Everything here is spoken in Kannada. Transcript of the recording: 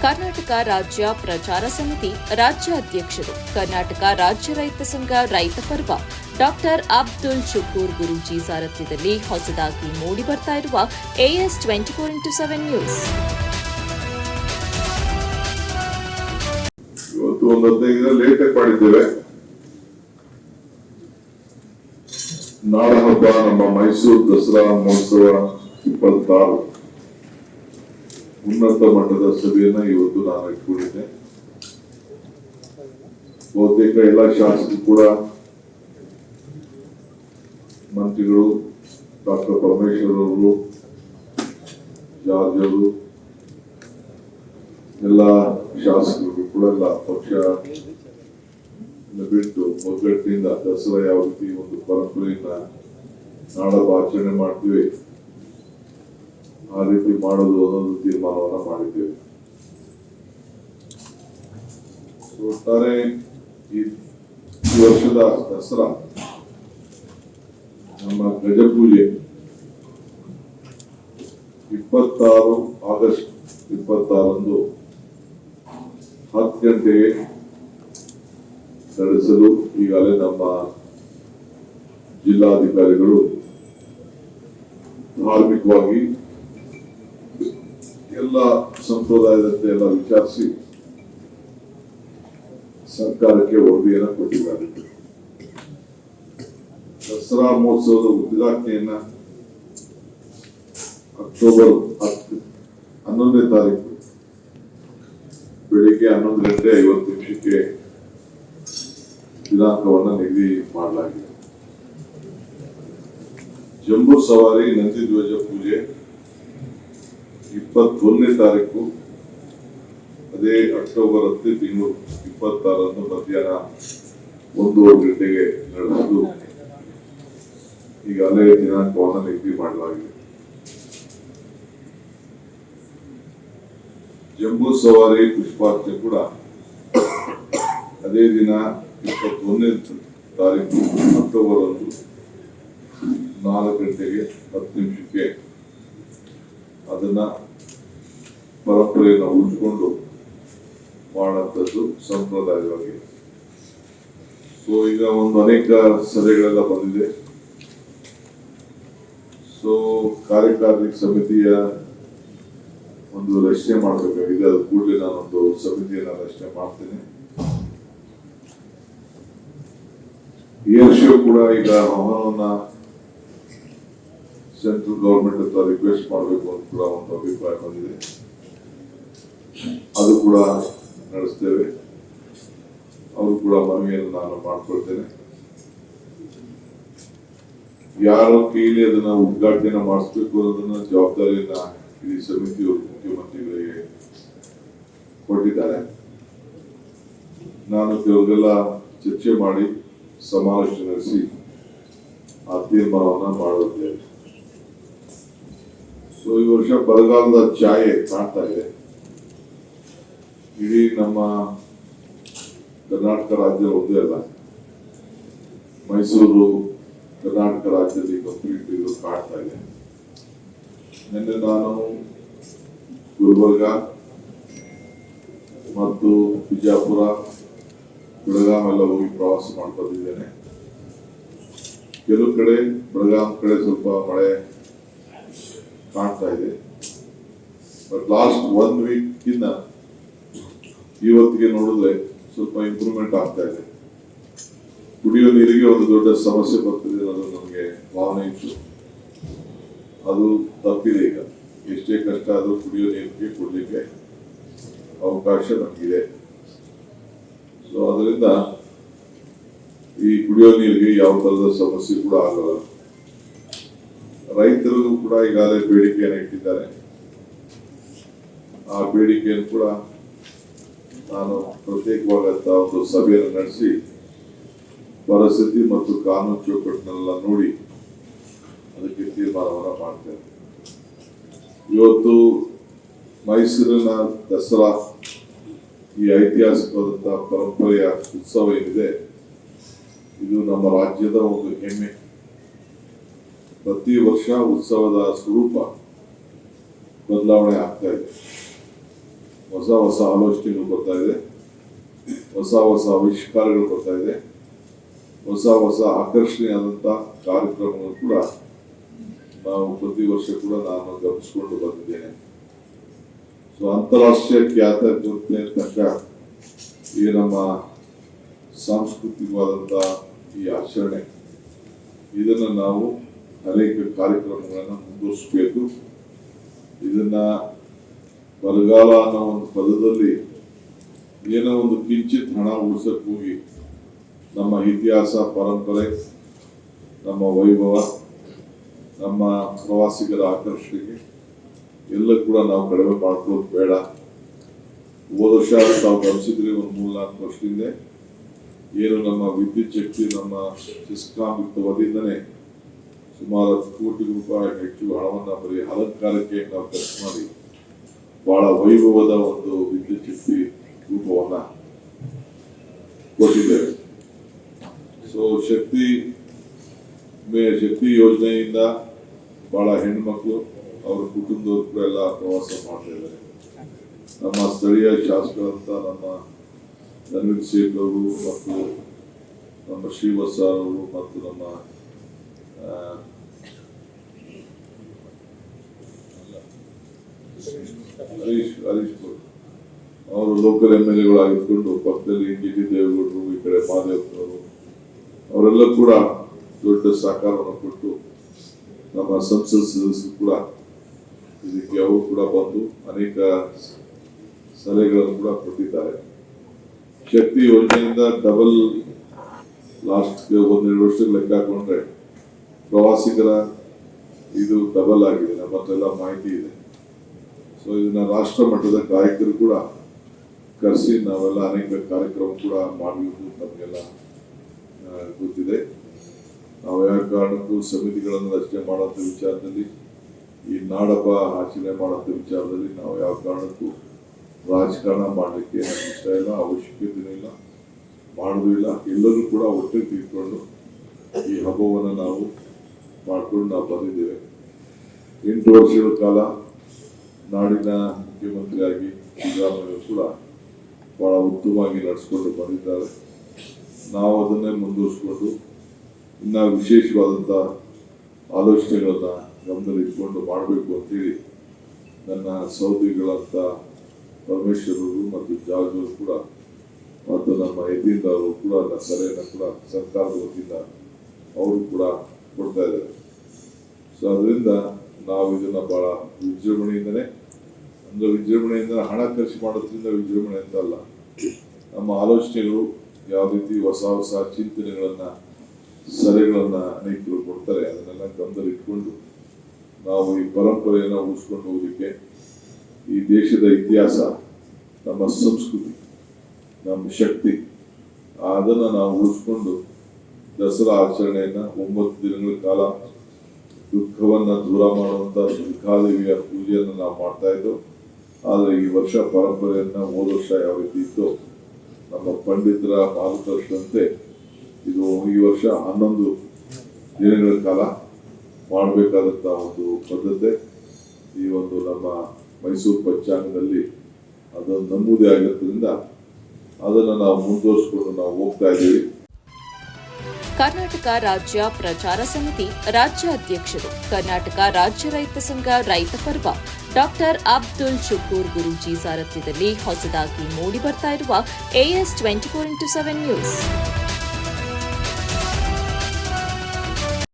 ಕರ್ನಾಟಕ ರಾಜ್ಯ ಪ್ರಚಾರ ಸಮಿತಿ ರಾಜ್ಯಾಧ್ಯಕ್ಷರು ಕರ್ನಾಟಕ ರಾಜ್ಯ ರೈತ ಸಂಘ ರೈತ ಪರ್ವ ಡಾಕ್ಟರ್ ಅಬ್ದುಲ್ ಶುಕೂರ್ ಗುರೂಜಿ ಸಾರಥ್ಯದಲ್ಲಿ ಹೊಸದಾಗಿ ಮೂಡಿಬರ್ತಾ ಇರುವ AS 24x7 ನ್ಯೂಸ್. ಇವತ್ತು ಒಂದು 15 ಲೇಟ್ ಮಾಡಿದ್ದೇವೆ. ನಾಡ ಹಬ್ಬ ನಮ್ಮ ಮೈಸೂರು ದಸರಾ ಮಹೋತ್ಸವ 26 ಉನ್ನತ ಮಟ್ಟದ ಸಭೆಯನ್ನ ಇವತ್ತು ನಾನು ಇಟ್ಕೊಂಡಿದ್ದೆ. ಬಹುತೇಕ ಎಲ್ಲ ಶಾಸಕರು ಕೂಡ, ಮಂತ್ರಿಗಳು, ಡಾಕ್ಟರ್ ಪರಮೇಶ್ವರ್ ಅವರು, ಜಾರ್ಜ್ ಅವರು, ಎಲ್ಲ ಶಾಸಕರು ಕೂಡ ಎಲ್ಲ ಪಕ್ಷ ಬಿಟ್ಟು ಒಗ್ಗಟ್ಟಿನಿಂದ ದಸರಾ ಯಾವ ರೀತಿ ಒಂದು ಪರಂಪರೆಯನ್ನ ನಾಡಹಬ್ಬ ಆಚರಣೆ ಮಾಡ್ತೀವಿ ಆ ರೀತಿ ಮಾಡೋದು ಅನ್ನೋದು ತೀರ್ಮಾನವನ್ನ ಮಾಡಿದ್ದೇವೆ. ಒಟ್ಟಾರೆ ಈ ವರ್ಷದ ದಸರಾ ನಮ್ಮ ಗಜಪೂಜೆ 26 ಆಗಸ್ಟ್ 26 10 ಗಂಟೆಗೆ ನಡೆಸಲು ಈಗಾಗಲೇ ನಮ್ಮ ಜಿಲ್ಲಾಧಿಕಾರಿಗಳು ಧಾರ್ಮಿಕವಾಗಿ ಎಲ್ಲ ಸಂಪ್ರದಾಯದಂತೆ ಎಲ್ಲ ವಿಚಾರಿಸಿ ಸರ್ಕಾರಕ್ಕೆ ವರದಿಯನ್ನು ಕೊಟ್ಟಿದ್ದಾರೆ. ದಸರಾ ಮಹೋತ್ಸವದ ಉದ್ಘಾಟನೆಯನ್ನ ಅಕ್ಟೋಬರ್ 11ನೇ ತಾರೀಕು ಬೆಳಿಗ್ಗೆ 11:50 ದಿನಾಂಕವನ್ನು ನಿಗದಿ ಮಾಡಲಾಗಿದೆ. ಜಂಬೂ ಸವಾರಿ ನಂದಿ ಧ್ವಜ ಪೂಜೆ 21ನೇ ತಾರೀಕು, ಅದೇ ಅಕ್ಟೋಬರ್ 10 ತಿಂಗಳು 26 ಮಧ್ಯಾಹ್ನ 1 ಗಂಟೆಗೆ ನಡೆದು ಈಗಾಗಲೇ ದಿನಾಂಕವನ್ನು ನಿಗದಿ ಮಾಡಲಾಗಿದೆ. ಜಂಬೂ ಸವಾರಿ ಪುಷ್ಪಾರ್ಚನೆ ಕೂಡ ಅದೇ ದಿನ 21ನೇ ತಾರೀಕು ಅಕ್ಟೋಬರ್ 4 ಗಂಟೆಗೆ 10 ಅದನ್ನ ಪರಂಪರೆಯನ್ನು ಉಳಿಸಿಕೊಂಡು ಮಾಡುವಂಥದ್ದು ಸಂಪ್ರದಾಯವಾಗಿ. ಸೊ ಈಗ ಅನೇಕ ಸಭೆಗಳೆಲ್ಲ ಬಂದಿದೆ. ಸೊ ಕಾರ್ಯಕಾರಿಣಿ ಸಮಿತಿಯ ಒಂದು ರಚನೆ ಮಾಡಬೇಕಾಗಿದೆ. ಅದು ಕೂಡಲೇ ನಾನೊಂದು ಸಮಿತಿಯನ್ನ ರಚನೆ ಮಾಡ್ತೇನೆ. ಏರ್ ಶೋ ಕೂಡ ಈಗ ಆಹ್ವಾನವನ್ನ ಸೆಂಟ್ರಲ್ ಗವರ್ಮೆಂಟ್ ಹತ್ರ ರಿಕ್ವೆಸ್ಟ್ ಮಾಡಬೇಕು ಅಂತ ಕೂಡ ಒಂದು ಅಭಿಪ್ರಾಯ ಬಂದಿದೆ. ಅದು ಕೂಡ ನಡೆಸ್ತೇವೆ. ಅವರು ಕೂಡ ಮನವಿಯನ್ನು ನಾನು ಮಾಡ್ಕೊಳ್ತೇನೆ. ಯಾರ ಕೈಲಿ ಅದನ್ನ ಉದ್ಘಾಟನೆ ಮಾಡಿಸ್ಬೇಕು ಅನ್ನೋದನ್ನ ಜವಾಬ್ದಾರಿಯನ್ನ ಈ ಸಮಿತಿಯವರು ಮುಖ್ಯಮಂತ್ರಿಗಳಿಗೆ ಕೊಟ್ಟಿದ್ದಾರೆ. ನಾನು ಕೆಲವರೆಲ್ಲ ಚರ್ಚೆ ಮಾಡಿ ಸಮಾಲೋಚನೆ ನಡೆಸಿ ಆ ತೀರ್ಮಾನವನ್ನ ಮಾಡುತ್ತೇವೆ. ಸೊ ಈ ವರ್ಷ ಬರಗಾಲದ ಛಾಯೆ ಕಾಣ್ತಾ ಇದೆ. ಇಡೀ ನಮ್ಮ ಕರ್ನಾಟಕ ರಾಜ್ಯ ಒಂದೇ ಅಲ್ಲ, ಮೈಸೂರು ಕರ್ನಾಟಕ ರಾಜ್ಯದಲ್ಲಿ ಕಂಪ್ಲೀಟ್ ಇದು ಕಾಣ್ತಾ ಇದೆ. ನಿನ್ನೆ ನಾನು ಗುಲ್ಬರ್ಗ ಮತ್ತು ಬಿಜಾಪುರ, ಬೆಳಗಾಂ ಎಲ್ಲ ಹೋಗಿ ಪ್ರವಾಸ ಮಾಡ್ಕೊಂಡಿದ್ದೇನೆ. ಕೆಲವು ಕಡೆ ಬೆಳಗಾಂ ಕಡೆ ಸ್ವಲ್ಪ ಮಳೆ ಕಾಣ್ತಾ ಇದೆ. ಬಟ್ ಲಾಸ್ಟ್ 1 ವೀಕ್ ಇಂದ ಇವತ್ತಿಗೆ ನೋಡಿದ್ರೆ ಸ್ವಲ್ಪ ಇಂಪ್ರೂವ್ಮೆಂಟ್ ಆಗ್ತಾ ಇದೆ. ಕುಡಿಯೋ ನೀರಿಗೆ ಒಂದು ದೊಡ್ಡ ಸಮಸ್ಯೆ ಬರ್ತದೆ ಅನ್ನೋದು ನಮಗೆ ಭಾವನೆ ಇತ್ತು. ಅದು ತಪ್ಪಿದೆ. ಈಗ ಎಷ್ಟೇ ಕಷ್ಟ ಆದರೂ ಕುಡಿಯೋ ನೀರಿಗೆ ಕೊಡ್ಲಿಕ್ಕೆ ಅವಕಾಶ ನಮಗಿದೆ. ಸೊ ಅದರಿಂದ ಈ ಕುಡಿಯೋ ನೀರಿಗೆ ಯಾವ ತರದ ಸಮಸ್ಯೆ ಕೂಡ ಆಗಲ್ಲ. ರೈತರಿಗೂ ಕೂಡ ಈಗಾಗಲೇ ಬೇಡಿಕೆಯನ್ನು ಇಟ್ಟಿದ್ದಾರೆ. ಆ ಬೇಡಿಕೆಯನ್ನು ಕೂಡ ನಾನು ಪ್ರತ್ಯೇಕವಾದಂತ ಒಂದು ಸಭೆಯನ್ನು ನಡೆಸಿ ಪರಿಸ್ಥಿತಿ ಮತ್ತು ಕಾನೂನು ಚೌಕಟ್ಟನ್ನೆಲ್ಲ ನೋಡಿ ಅದಕ್ಕೆ ತೀರ್ಮಾನವನ್ನು ಮಾಡ್ತೇನೆ. ಇವತ್ತು ಮೈಸೂರಿನ ದಸರಾ ಈ ಐತಿಹಾಸಿಕವಾದಂತಹ ಪರಂಪರೆಯ ಉತ್ಸವ ಏನಿದೆ, ಇದು ನಮ್ಮ ರಾಜ್ಯದ ಒಂದು ಹೆಮ್ಮೆ. ಪ್ರತಿ ವರ್ಷ ಉತ್ಸವದ ಸ್ವರೂಪ ಬದಲಾವಣೆ ಆಗ್ತಾ ಇದೆ. ಹೊಸ ಹೊಸ ಆಲೋಚನೆಗಳು ಬರ್ತಾ ಇದೆ, ಹೊಸ ಹೊಸ ಆವಿಷ್ಕಾರಗಳು ಬರ್ತಾ ಇದೆ, ಹೊಸ ಹೊಸ ಆಕರ್ಷಣೀಯವಾದಂಥ ಕಾರ್ಯಕ್ರಮಗಳು ಕೂಡ ನಾವು ಪ್ರತಿ ವರ್ಷ ಕೂಡ ನಾನು ಗಮನಿಸಿಕೊಂಡು ಬಂದಿದ್ದೇನೆ. ಸೊ ಅಂತಾರಾಷ್ಟ್ರೀಯ ಖ್ಯಾತ ತಕ್ಕ ಈ ನಮ್ಮ ಸಾಂಸ್ಕೃತಿಕವಾದಂಥ ಈ ಆಚರಣೆ, ಇದನ್ನು ನಾವು ಅನೇಕ ಕಾರ್ಯಕ್ರಮಗಳನ್ನು ಮುಂದುವರಿಸಬೇಕು. ಇದನ್ನ ಬರಗಾಲ ಅನ್ನೋ ಒಂದು ಪದದಲ್ಲಿ ಏನೋ ಒಂದು ಕಿಂಚಿತ್ ಹಣ ಉಳಿಸಕ್ಕೆ ಹೋಗಿ ನಮ್ಮ ಇತಿಹಾಸ, ಪರಂಪರೆ, ನಮ್ಮ ವೈಭವ, ನಮ್ಮ ಪ್ರವಾಸಿಗರ ಆಕರ್ಷಣೆಗೆ ಎಲ್ಲ ಕೂಡ ನಾವು ಕಡಿಮೆ ಮಾಡ್ಕೊಳ್ಳೋದು ಬೇಡ. ಹೋದ ವರ್ಷ ತಾವು ಗಮನಿಸಿದ್ರೆ ಒಂದು 3-4 ವರ್ಷದಿಂದ ಏನು ನಮ್ಮ ವಿದ್ಯುತ್ ಶಕ್ತಿ ನಮ್ಮ ಸಿಸ್ಕಾಂ ವತಿಯಿಂದನೇ ಸುಮಾರು 10 ಕೋಟಿ ರೂಪಾಯಿ ಹೆಚ್ಚು ಹಣವನ್ನು ಬರೀ ಅಲಂಕಾರಕ್ಕೆ ನಾವು ಖರ್ಚು ಮಾಡಿ ಬಹಳ ವೈಭವದ ಒಂದು ವಿದ್ಯುತ್ ಶಕ್ತಿ ರೂಪವನ್ನ ಕೊಟ್ಟಿದ್ದೇವೆ. ಸೊ ಶಕ್ತಿ ಯೋಜನೆಯಿಂದ ಬಹಳ ಹೆಣ್ಮಕ್ಳು ಅವರ ಕುಟುಂಬದವರು ಕೂಡ ಎಲ್ಲ ಪ್ರವಾಸ ಮಾಡ್ತಾ ಇದ್ದಾರೆ. ನಮ್ಮ ಸ್ಥಳೀಯ ಶಾಸಕರಂತ ನಮ್ಮ ನವೀನ್ ಸೇಠ್ ಅವರು ಮತ್ತು ನಮ್ಮ ಶ್ರೀವತ್ಸ ಅವರು ಮತ್ತು ನಮ್ಮ ಹರೀಶ್ ಅವರು ಲೋಕಲ್ MLA ಆಗಿದ್ಕೊಂಡು ಪಕ್ಕದಲ್ಲಿ ಕೆ ಟಿ ದೇವೇಗೌಡರು, ಈ ಕಡೆ ಮಹಾದೇವನವರು ಅವರೆಲ್ಲ ಕೂಡ ದೊಡ್ಡ ಸಹಕಾರವನ್ನು ಕೊಟ್ಟು ನಮ್ಮ ಸಂಸತ್ ಸದಸ್ಯರು ಕೂಡ ಇದಕ್ಕೆ ಅವರು ಕೂಡ ಬಂದು ಅನೇಕ ಸಲಹೆಗಳನ್ನು ಕೂಡ ಕೊಟ್ಟಿದ್ದಾರೆ. ಶಕ್ತಿ ಯೋಜನೆಯಿಂದ ಡಬಲ್ ಲಾಸ್ಟ್ 1-2 ವರ್ಷಕ್ಕೆ ಲೆಕ್ಕ ಹಾಕೊಂಡ್ರೆ ಪ್ರವಾಸಿಗರ ಇದು ಡಬಲ್ ಆಗಿದೆ, ನಮ್ಮ ಹತ್ರ ಎಲ್ಲ ಮಾಹಿತಿ ಇದೆ. ಸೊ ಇದನ್ನ ರಾಷ್ಟ್ರ ಮಟ್ಟದ ಗಾಯಕರು ಕೂಡ ಕರೆಸಿ ನಾವೆಲ್ಲ ಅನೇಕ ಕಾರ್ಯಕ್ರಮ ಕೂಡ ಮಾಡಬೇಕು, ನಮಗೆಲ್ಲ ಗೊತ್ತಿದೆ. ನಾವು ಯಾವ ಕಾರಣಕ್ಕೂ ಸಮಿತಿಗಳನ್ನು ರಚನೆ ಮಾಡೋಂಥ ವಿಚಾರದಲ್ಲಿ, ಈ ನಾಡಹಬ್ಬ ಆಚರಣೆ ಮಾಡೋಂಥ ವಿಚಾರದಲ್ಲಿ ನಾವು ಯಾವ ಕಾರಣಕ್ಕೂ ರಾಜಕಾರಣ ಮಾಡಲಿಕ್ಕೆ ಇಷ್ಟ ಇಲ್ಲ, ಅವಶ್ಯಕತೆ ಇಲ್ಲ, ಮಾಡೋದು ಇಲ್ಲ. ಎಲ್ಲರೂ ಕೂಡ ಒಟ್ಟಿಗೆ ತಿಳ್ಕೊಂಡು ಈ ಹಬ್ಬವನ್ನು ನಾವು ಮಾಡ್ಕೊಂಡು ನಾವು ಬಂದಿದ್ದೇವೆ. 8 ವರ್ಷಗಳ ಕಾಲ ನಾಡಿನ ಮುಖ್ಯಮಂತ್ರಿಯಾಗಿ ಸಿದ್ದರಾಮಯ್ಯ ಕೂಡ ಬಹಳ ಉತ್ತಮವಾಗಿ ನಡೆಸ್ಕೊಂಡು ಬಂದಿದ್ದಾರೆ. ನಾವು ಅದನ್ನೇ ಮುಂದುವರಿಸಿಕೊಂಡು ಇನ್ನು ವಿಶೇಷವಾದಂಥ ಆಲೋಚನೆಗಳನ್ನ ಗಮನದಲ್ಲಿಟ್ಕೊಂಡು ಮಾಡಬೇಕು ಅಂತೇಳಿ ನನ್ನ ಸಹೋದರಿಗಳಂತ ಪರಮೇಶ್ವರರು ಮತ್ತು ಜಾರ್ಜ್ ಅವರು ಕೂಡ ಮತ್ತು ನಮ್ಮ ಯತೀಂದ್ರ ಅವರು ಕೂಡ ನನ್ನ ಸಲಹೆಯನ್ನು ಕೂಡ ಸರ್ಕಾರದ ವತಿಯಿಂದ ಅವರು ಕೂಡ ಕೊಡ್ತಾ ಇದ್ದಾರೆ. ಸೊ ಅದರಿಂದ ನಾವು ಇದನ್ನ ಬಹಳ ವಿಜೃಂಭಣೆಯಿಂದನೇ, ಅಂದ್ರೆ ವಿಜೃಂಭಣೆಯಿಂದ ಹಣ ಖರ್ಚು ಮಾಡೋದ್ರಿಂದ ವಿಜೃಂಭಣೆ ಅಂತ ಅಲ್ಲ, ನಮ್ಮ ಆಲೋಚನೆಗಳು ಯಾವ ರೀತಿ ಹೊಸ ಹೊಸ ಚಿಂತನೆಗಳನ್ನ, ಸಲಹೆಗಳನ್ನ ಅನೇಕರು ಕೊಡ್ತಾರೆ, ಅದನ್ನೆಲ್ಲ ಗಮನದಲ್ಲಿಟ್ಕೊಂಡು ನಾವು ಈ ಪರಂಪರೆಯನ್ನು ಉಳಿಸ್ಕೊಂಡು ಹೋಗಲಿಕ್ಕೆ, ಈ ದೇಶದ ಇತಿಹಾಸ, ನಮ್ಮ ಸಂಸ್ಕೃತಿ, ನಮ್ಮ ಶಕ್ತಿ, ಅದನ್ನು ನಾವು ಉಳಿಸ್ಕೊಂಡು ದಸರಾ ಆಚರಣೆಯನ್ನ 9 ದಿನಗಳ ಕಾಲ ದುಃಖವನ್ನ ದೂರ ಮಾಡುವಂತ ದುರ್ಗಾದೇವಿಯ ಪೂಜೆಯನ್ನು ನಾವು ಮಾಡ್ತಾ ಇದ್ದೋ. ಆದರೆ ಈ ವರ್ಷ ಪರಂಪರೆಯನ್ನ ಹೋದ ವರ್ಷ ಯಾವ ರೀತಿ ಇತ್ತು, ನಮ್ಮ ಪಂಡಿತರ ಮಾರ್ಗದರ್ಶನಂತೆ ಇದು ಈ ವರ್ಷ 11 ದಿನಗಳ ಕಾಲ ಮಾಡಬೇಕಾದಂತ ಒಂದು ಪದ್ಧತಿ ಈ ಒಂದು ನಮ್ಮ ಮೈಸೂರು ಪಂಚಾಂಗದಲ್ಲಿ ಅದನ್ನು ನಮೂದಿ ಆಗಿರೋದ್ರಿಂದ ಅದನ್ನು ನಾವು ಮುಂದುವರಿಸಿಕೊಂಡು ನಾವು ಹೋಗ್ತಾ ಇದ್ದೀವಿ. ಕರ್ನಾಟಕ ರಾಜ್ಯ ಪ್ರಚಾರ ಸಮಿತಿ ರಾಜ್ಯ ಅಧ್ಯಕ್ಷರು, ಕರ್ನಾಟಕ ರಾಜ್ಯ ರೈತ ಸಂಘ ರೈತ ಪರ್ವ ಡಾಕ್ಟರ್ ಅಬ್ದುಲ್ ಶುಕೂರ್ ಗುರೂಜಿ ಸಾರಥ್ಯದಲ್ಲಿ ಹೊಸದಾಗಿ ಮೂಡಿಬರ್ತಾ ಇರುವ AS 24x7 ನ್ಯೂಸ್.